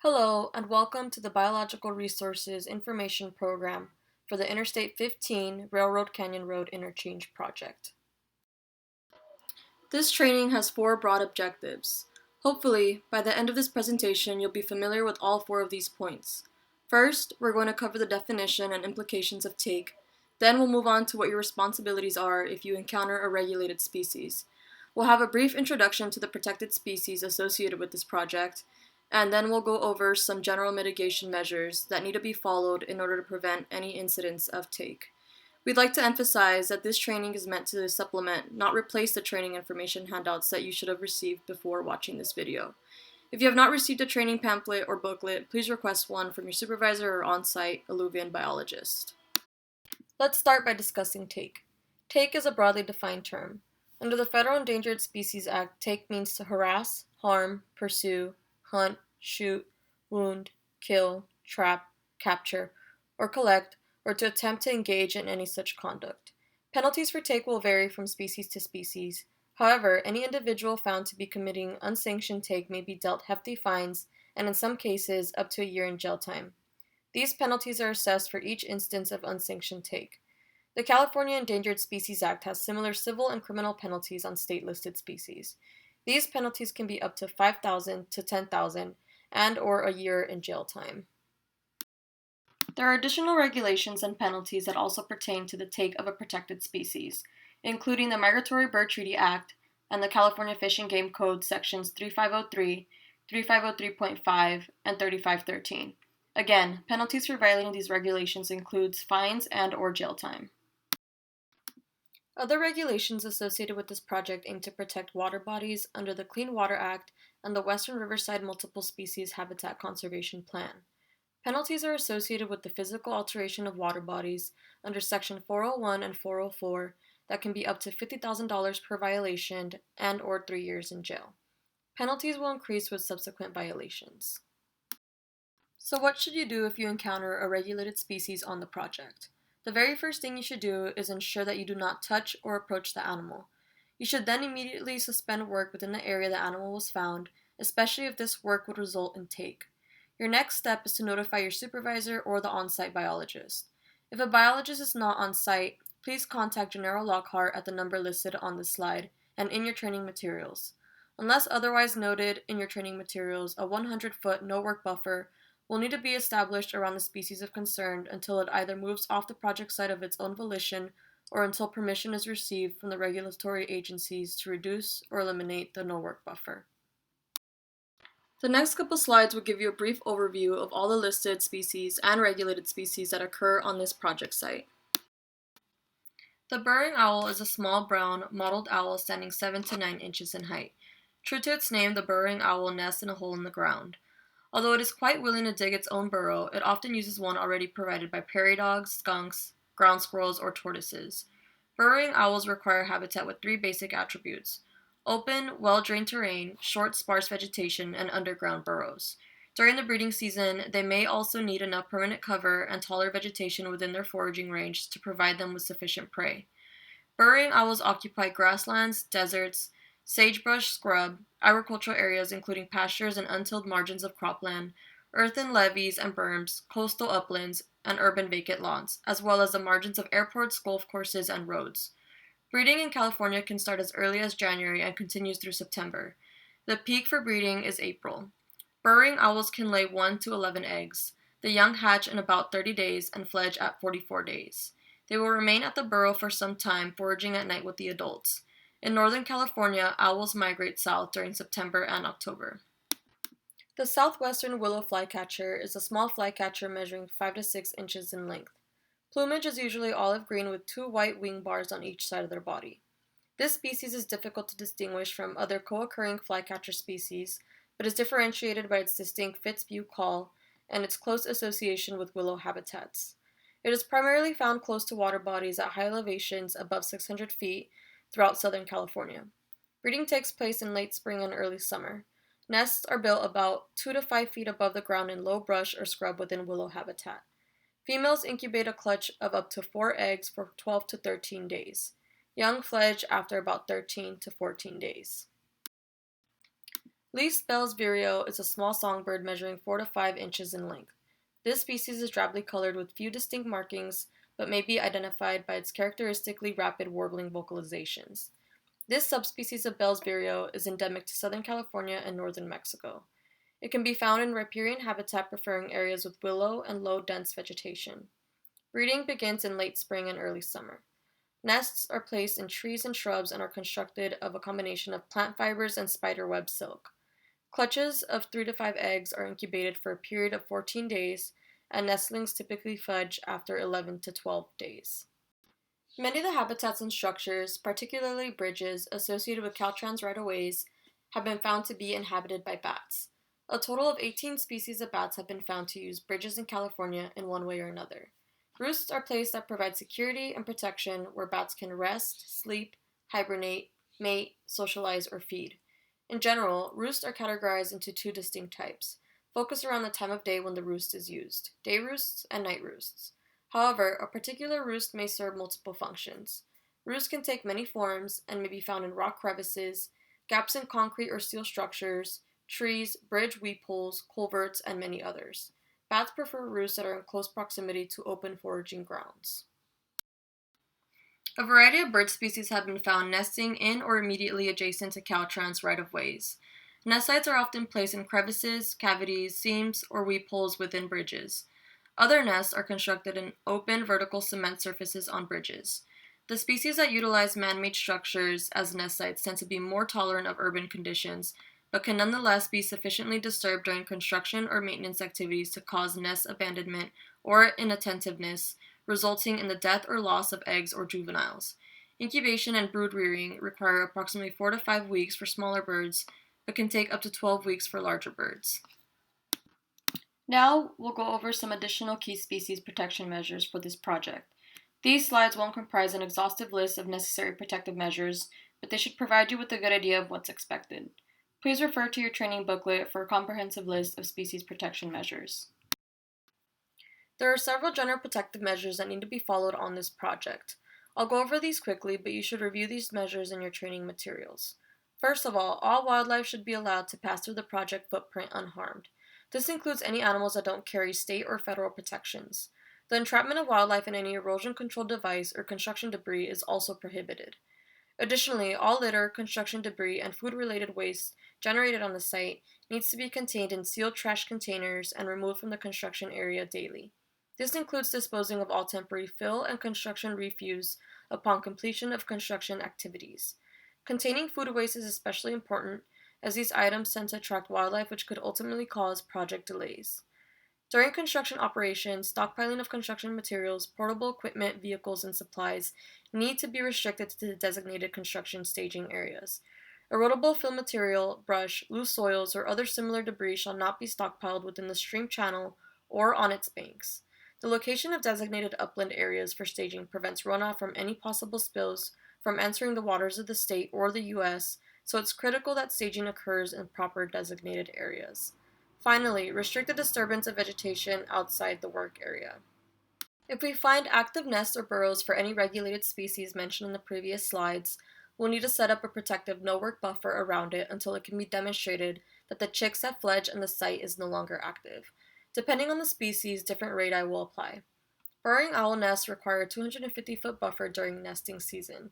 Hello, and welcome to the Biological Resources Information Program for the Interstate 15 Railroad Canyon Road Interchange project. This training has 4 broad objectives. Hopefully, by the end of this presentation, you'll be familiar with all 4 of these points. First, we're going to cover the definition and implications of take. Then we'll move on to what your responsibilities are if you encounter a regulated species. We'll have a brief introduction to the protected species associated with this project, and then we'll go over some general mitigation measures that need to be followed in order to prevent any incidents of take. We'd like to emphasize that this training is meant to supplement, not replace the training information handouts that you should have received before watching this video. If you have not received a training pamphlet or booklet, please request one from your supervisor or on-site alluvian biologist. Let's start by discussing take. Take is a broadly defined term. Under the Federal Endangered Species Act, take means to harass, harm, pursue, hunt, shoot, wound, kill, trap, capture, or collect, or to attempt to engage in any such conduct. Penalties for take will vary from species to species. However, any individual found to be committing unsanctioned take may be dealt hefty fines and in some cases up to a year in jail time. These penalties are assessed for each instance of unsanctioned take. The California Endangered Species Act has similar civil and criminal penalties on state-listed species. These penalties can be up to $5,000 to $10,000 and or a year in jail time. There are additional regulations and penalties that also pertain to the take of a protected species, including the Migratory Bird Treaty Act and the California Fish and Game Code sections 3503, 3503.5, and 3513. Again, penalties for violating these regulations includes fines and or jail time. Other regulations associated with this project aim to protect water bodies under the Clean Water Act and the Western Riverside Multiple Species Habitat Conservation Plan. Penalties are associated with the physical alteration of water bodies under Section 401 and 404 that can be up to $50,000 per violation and or 3 years in jail. Penalties will increase with subsequent violations. So what should you do if you encounter a regulated species on the project? The very first thing you should do is ensure that you do not touch or approach the animal. You should then immediately suspend work within the area the animal was found, especially if this work would result in take. Your next step is to notify your supervisor or the on-site biologist. If a biologist is not on site, please contact General Lockhart at the number listed on this slide and in your training materials. Unless otherwise noted in your training materials, a 100-foot no-work buffer will need to be established around the species of concern until it either moves off the project site of its own volition or until permission is received from the regulatory agencies to reduce or eliminate the no-work buffer. The next couple slides will give you a brief overview of all the listed species and regulated species that occur on this project site. The burrowing owl is a small brown mottled owl standing 7 to 9 inches in height. True to its name, the burrowing owl nests in a hole in the ground. Although it is quite willing to dig its own burrow, it often uses one already provided by prairie dogs, skunks, ground squirrels, or tortoises. Burrowing owls require habitat with 3 basic attributes: open, well-drained terrain, short, sparse vegetation, and underground burrows. During the breeding season, they may also need enough permanent cover and taller vegetation within their foraging range to provide them with sufficient prey. Burrowing owls occupy grasslands, deserts, sagebrush, scrub, agricultural areas including pastures and untilled margins of cropland, earthen levees and berms, coastal uplands, and urban vacant lawns, as well as the margins of airports, golf courses, and roads. Breeding in California can start as early as January and continues through September. The peak for breeding is April. Burrowing owls can lay 1 to 11 eggs. The young hatch in about 30 days and fledge at 44 days. They will remain at the burrow for some time, foraging at night with the adults. In Northern California, owls migrate south during September and October. The southwestern willow flycatcher is a small flycatcher measuring 5 to 6 inches in length. Plumage is usually olive green with 2 white wing bars on each side of their body. This species is difficult to distinguish from other co-occurring flycatcher species, but is differentiated by its distinct Fitzhugh call and its close association with willow habitats. It is primarily found close to water bodies at high elevations above 600 feet throughout Southern California. Breeding takes place in late spring and early summer. Nests are built about 2 to 5 feet above the ground in low brush or scrub within willow habitat. Females incubate a clutch of up to 4 eggs for 12 to 13 days. Young fledge after about 13 to 14 days. Least Bell's vireo is a small songbird measuring 4 to 5 inches in length. This species is drably colored with few distinct markings, but may be identified by its characteristically rapid warbling vocalizations. This subspecies of Bell's vireo is endemic to Southern California and northern Mexico. It can be found in riparian habitat preferring areas with willow and low dense vegetation. Breeding begins in late spring and early summer. Nests are placed in trees and shrubs and are constructed of a combination of plant fibers and spiderweb silk. Clutches of 3 to 5 eggs are incubated for a period of 14 days, and nestlings typically fledge after 11 to 12 days. Many of the habitats and structures, particularly bridges associated with Caltrans right-of-ways, have been found to be inhabited by bats. A total of 18 species of bats have been found to use bridges in California in one way or another. Roosts are places that provide security and protection where bats can rest, sleep, hibernate, mate, socialize, or feed. In general, roosts are categorized into two distinct types, focused around the time of day when the roost is used, day roosts and night roosts. However, a particular roost may serve multiple functions. Roosts can take many forms and may be found in rock crevices, gaps in concrete or steel structures, trees, bridge weep holes, culverts, and many others. Bats prefer roosts that are in close proximity to open foraging grounds. A variety of bird species have been found nesting in or immediately adjacent to Caltrans right-of-ways. Nest sites are often placed in crevices, cavities, seams, or weep holes within bridges. Other nests are constructed in open vertical cement surfaces on bridges. The species that utilize man-made structures as nest sites tend to be more tolerant of urban conditions, but can nonetheless be sufficiently disturbed during construction or maintenance activities to cause nest abandonment or inattentiveness, resulting in the death or loss of eggs or juveniles. Incubation and brood rearing require approximately 4 to 5 weeks for smaller birds, but can take up to 12 weeks for larger birds. Now we'll go over some additional key species protection measures for this project. These slides won't comprise an exhaustive list of necessary protective measures, but they should provide you with a good idea of what's expected. Please refer to your training booklet for a comprehensive list of species protection measures. There are several general protective measures that need to be followed on this project. I'll go over these quickly, but you should review these measures in your training materials. First of all wildlife should be allowed to pass through the project footprint unharmed. This includes any animals that don't carry state or federal protections. The entrapment of wildlife in any erosion control device or construction debris is also prohibited. Additionally, all litter, construction debris, and food-related waste generated on the site needs to be contained in sealed trash containers and removed from the construction area daily. This includes disposing of all temporary fill and construction refuse upon completion of construction activities. Containing food waste is especially important, as these items tend to attract wildlife which could ultimately cause project delays. During construction operations, stockpiling of construction materials, portable equipment, vehicles, and supplies need to be restricted to the designated construction staging areas. Erodible fill material, brush, loose soils, or other similar debris shall not be stockpiled within the stream channel or on its banks. The location of designated upland areas for staging prevents runoff from any possible spills from entering the waters of the state or the U.S., so it's critical that staging occurs in proper designated areas. Finally, restrict the disturbance of vegetation outside the work area. If we find active nests or burrows for any regulated species mentioned in the previous slides, we'll need to set up a protective no-work buffer around it until it can be demonstrated that the chicks have fledged and the site is no longer active. Depending on the species, different radii will apply. Burrowing owl nests require a 250-foot buffer during nesting season.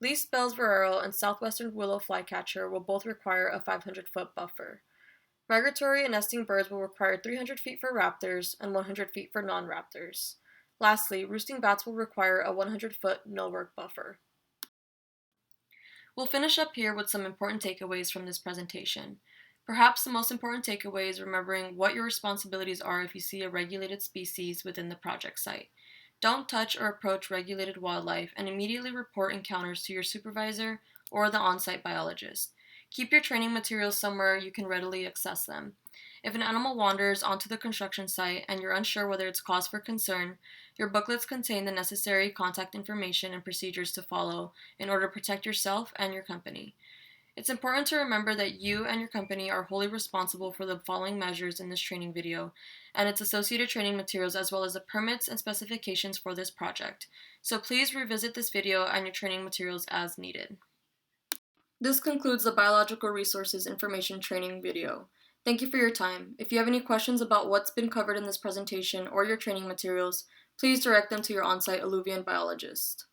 Least Bell's VIREO and southwestern willow flycatcher will both require a 500-foot buffer. Migratory and nesting birds will require 300 feet for raptors and 100 feet for non-raptors. Lastly, roosting bats will require a 100-foot no-work buffer. We'll finish up here with some important takeaways from this presentation. Perhaps the most important takeaway is remembering what your responsibilities are if you see a regulated species within the project site. Don't touch or approach regulated wildlife and immediately report encounters to your supervisor or the on-site biologist. Keep your training materials somewhere you can readily access them. If an animal wanders onto the construction site and you're unsure whether it's cause for concern, your booklets contain the necessary contact information and procedures to follow in order to protect yourself and your company. It's important to remember that you and your company are wholly responsible for the following measures in this training video and its associated training materials as well as the permits and specifications for this project. So please revisit this video and your training materials as needed. This concludes the Biological Resources Information Training video. Thank you for your time. If you have any questions about what's been covered in this presentation or your training materials, please direct them to your on-site alluvian biologist.